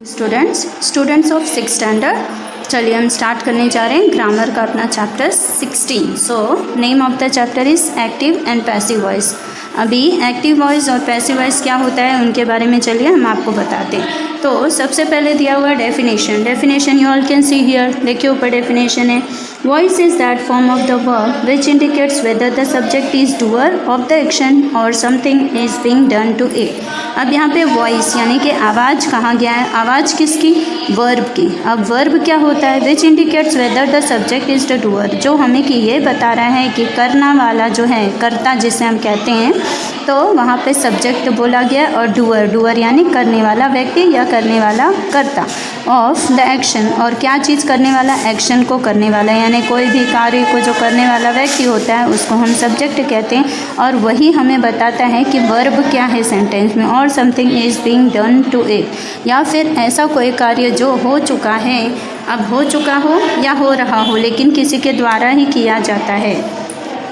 Students of 6th standard, चलिए हम start करने जा रहे हैं ग्रामर का अपना chapter 16। So name of the chapter is active and passive voice. अभी एक्टिव वॉइस और पैसिव वॉइस क्या होता है उनके बारे में चलिए हम आपको बताते हैं। तो सबसे पहले दिया हुआ definition you all can see here. देखिए ऊपर डेफिनेशन है, voice is that form of the verb which indicates whether the subject is doer of the action और something is being done to it. अब यहाँ पे वॉइस यानी कि आवाज़ कहा गया है, आवाज़ किसकी? वर्ब की। अब वर्ब क्या होता है? विच indicates whether the subject is the doer, जो हमें कि ये बता रहा है कि करना वाला जो है, कर्ता जिसे हम कहते हैं, तो वहाँ पे सब्जेक्ट बोला गया और डूअर यानी करने वाला व्यक्ति या करने वाला कर्ता ऑफ द एक्शन। और क्या चीज़ करने वाला? एक्शन को करने वाला, यानी कोई भी कार्य को जो करने वाला व्यक्ति होता है उसको हम सब्जेक्ट कहते हैं। और वही हमें बताता है कि वर्ब क्या है सेंटेंस में, और something is being done to it, या फिर ऐसा कोई कार्य जो हो चुका है, अब हो चुका हो या हो रहा हो, लेकिन किसी के द्वारा ही किया जाता है।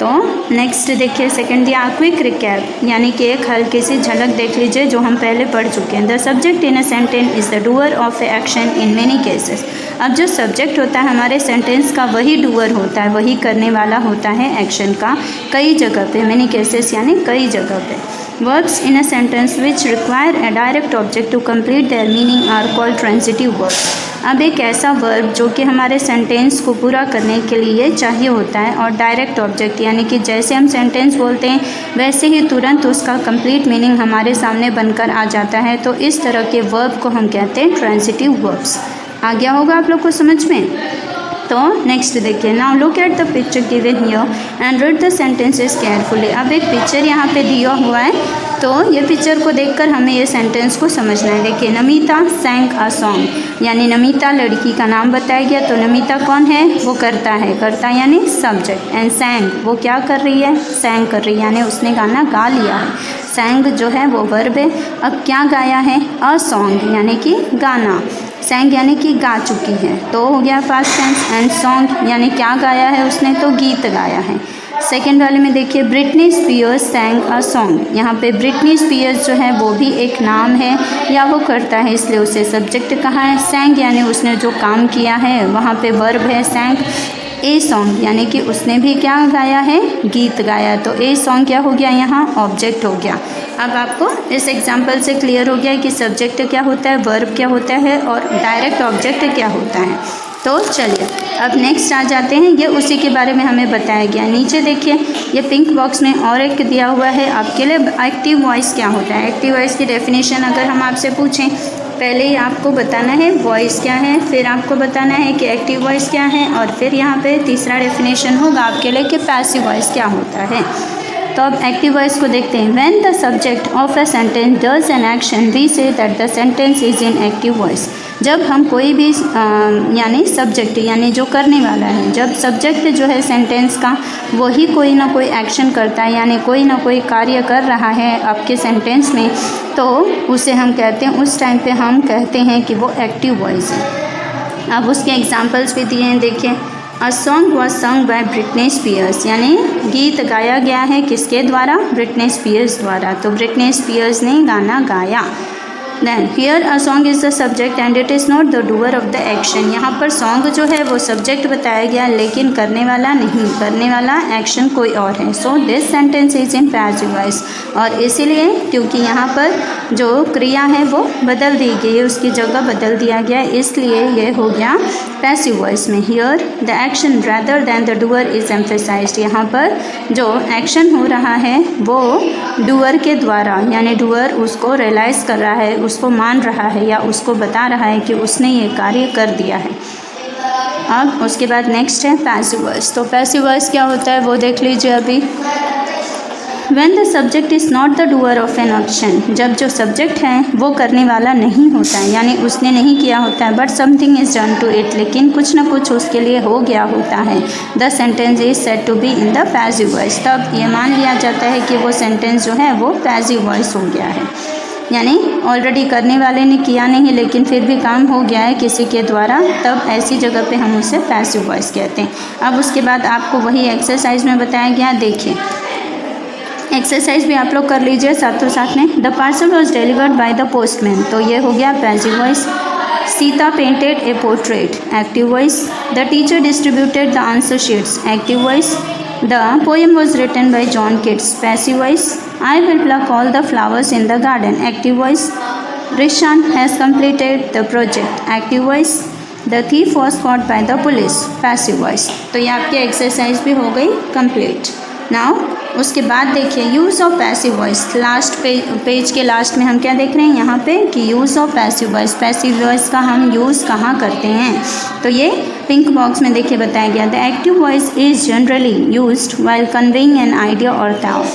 तो नेक्स्ट देखिए सेकंड दिया क्विक रिकैप, यानी कि एक हल्की सी झलक देख लीजिए जो हम पहले पढ़ चुके हैं। The subject in a sentence is the doer of a action in many cases. अब जो सब्जेक्ट होता है हमारे सेंटेंस का वही डूअर होता है, वही करने वाला होता है एक्शन का, कई जगह पे, मेनी केसेस यानी कई जगह पे। Verbs in a sentence which require a direct object to complete their meaning are called transitive verbs. अब एक ऐसा वर्ब जो कि हमारे सेंटेंस को पूरा करने के लिए चाहिए होता है और डायरेक्ट ऑब्जेक्ट यानी कि जैसे हम सेंटेंस बोलते हैं वैसे ही तुरंत उसका कंप्लीट मीनिंग हमारे सामने बनकर आ जाता है, तो इस तरह के वर्ब को हम कहते हैं ट्रांजिटिव वर्ब्स। आ गया होगा आप लोग को समझ में? तो नेक्स्ट देखिए, now look at the picture given here and read the sentences carefully. अब एक पिक्चर यहाँ पे दिया हुआ है, तो ये पिक्चर को देखकर हमें ये सेंटेंस को समझना है। देखिए, नमिता सैंग अ सॉन्ग, यानी नमिता लड़की का नाम बताया गया, तो नमिता कौन है? वो करता है, करता यानी सब्जेक्ट, एंड सैंग वो क्या कर रही है? सैंग कर रही है, यानी उसने गाना गा लिया है। सैंग जो है वो वर्ब है। अब क्या गाया है? अ सॉन्ग यानी कि गाना, सैंग यानी कि गा चुकी है, तो हो गया पास्ट टेंस। एंड सॉन्ग यानी क्या गाया है उसने? तो गीत गाया है। सेकेंड वाले में देखिए, Britney Spears sang a song, यहाँ पे ब्रिटनी स्पीयर्स जो है वो भी एक नाम है या वो करता है, इसलिए उसे सब्जेक्ट कहा है। सैंग यानी उसने जो काम किया है, वहाँ पे वर्ब है सैंग। ए सॉन्ग यानी कि उसने भी क्या गाया है? गीत गाया, तो ए सॉन्ग क्या हो गया? यहाँ ऑब्जेक्ट हो गया। अब आपको इस एग्जाम्पल से क्लियर हो गया कि सब्जेक्ट क्या होता है, वर्ब क्या होता है और डायरेक्ट ऑब्जेक्ट क्या होता है। तो चलिए अब नेक्स्ट आ जाते हैं, ये उसी के बारे में हमें बताया गया। नीचे देखिए, ये पिंक बॉक्स में और एक दिया हुआ है आपके लिए, एक्टिव वॉइस क्या होता है। एक्टिव वॉइस की डेफिनेशन अगर हम आपसे पूछें, पहले ही आपको बताना है वॉइस क्या है, फिर आपको बताना है कि एक्टिव वॉइस क्या है, और फिर यहाँ पे तीसरा डेफिनेशन होगा आपके लिए कि पैसिव वॉइस क्या होता है। तो अब एक्टिव वॉइस को देखते हैं। When the subject of a sentence does an action we say that the sentence is in active voice. जब हम कोई भी यानी सब्जेक्ट यानी जो करने वाला है, जब सब्जेक्ट जो है सेंटेंस का वही कोई ना कोई एक्शन करता है, यानी कोई ना कोई कार्य कर रहा है आपके सेंटेंस में, तो उसे हम कहते हैं, उस टाइम पे हम कहते हैं कि वो एक्टिव वॉइस है। अब उसके एग्जांपल्स भी दिए हैं, देखिए। अ सॉन्ग वॉज सung बाय ब्रिटनी स्पीयर्स, यानी गीत गाया गया है किसके द्वारा? ब्रिटनी स्पीयर्स द्वारा, तो ब्रिटनी स्पीयर्स ने गाना गाया। Then here a song is the subject and it is not the doer of the action. यहाँ पर सॉन्ग जो है वो सब्जेक्ट बताया गया, लेकिन करने वाला नहीं, करने वाला एक्शन कोई और है। So this sentence is in passive voice, और इसीलिए क्योंकि यहाँ पर जो क्रिया है वो बदल दी गई है, उसकी जगह बदल दिया गया, इसलिए ये हो गया पैसिव वॉइस में। Here the action rather than the doer is emphasised, यहाँ पर जो एक्शन हो रहा है वो डूअर के द्वारा, यानी डूअर उसको रियलाइज़ कर रहा है, उसको मान रहा है या उसको बता रहा है कि उसने ये कार्य कर दिया है। अब उसके बाद नेक्स्ट है पैसिव वॉइस। तो पैसिव वॉइस क्या होता है वो देख लीजिए अभी। When the subject is not the doer of an action, जब जो सब्जेक्ट है वो करने वाला नहीं होता है, यानी उसने नहीं किया होता है, but something is done to it, लेकिन कुछ ना कुछ उसके लिए हो गया होता है, the sentence is said to be in the passive voice, तब ये मान लिया जाता है कि वो सेंटेंस जो है वो पैसिव वॉइस हो गया है। यानी ऑलरेडी करने वाले ने किया नहीं लेकिन फिर भी काम हो गया है किसी के द्वारा, तब ऐसी जगह पे हम उसे पैसिव वॉइस कहते हैं। अब उसके बाद आपको वही एक्सरसाइज में बताया गया, देखिए एक्सरसाइज भी आप लोग कर लीजिए साथ में। The parcel was delivered by the postman, तो ये हो गया passive voice. Sita painted a portrait. Active voice. The teacher distributed the answer sheets. Active voice. The poem was written by John Keats. Passive voice. I will pluck all the flowers in the garden. Active voice. Rishan has completed the project. Active voice. The thief was caught by the police. Passive voice. तो ये आपकी exercise भी हो गई complete. Now उसके बाद देखिए use of passive voice. Last page के लास्ट में हम क्या देख रहे हैं यहाँ पे कि use of passive voice. Passive voice का हम यूज़ कहाँ करते हैं, तो ये पिंक बॉक्स में देखिए बताया गया. The active voice is generally used while conveying an idea और थॉट.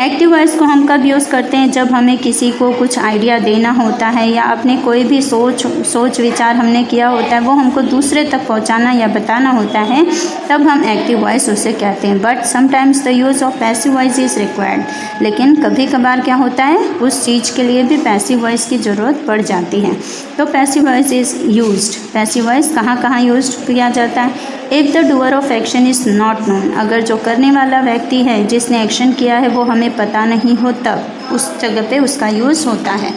एक्टिव वॉइस को हम कब यूज़ करते हैं, जब हमें किसी को कुछ आइडिया देना होता है या अपने कोई भी सोच विचार हमने किया होता है वो हमको दूसरे तक पहुंचाना या बताना होता है, तब हम एक्टिव वॉइस उसे कहते हैं. But sometimes the use of passive voice is required. लेकिन कभी कभार क्या होता है, उस चीज़ के लिए भी पैसिव वॉइस की ज़रूरत पड़ जाती है. तो passive voice is used. Passive voice कहाँ यूज किया जाता है. If the doer of action is not known. अगर जो करने वाला व्यक्ति है जिसने एक्शन किया है वो हमें पता नहीं हो, तब उस जगह पे उसका यूज़ होता है.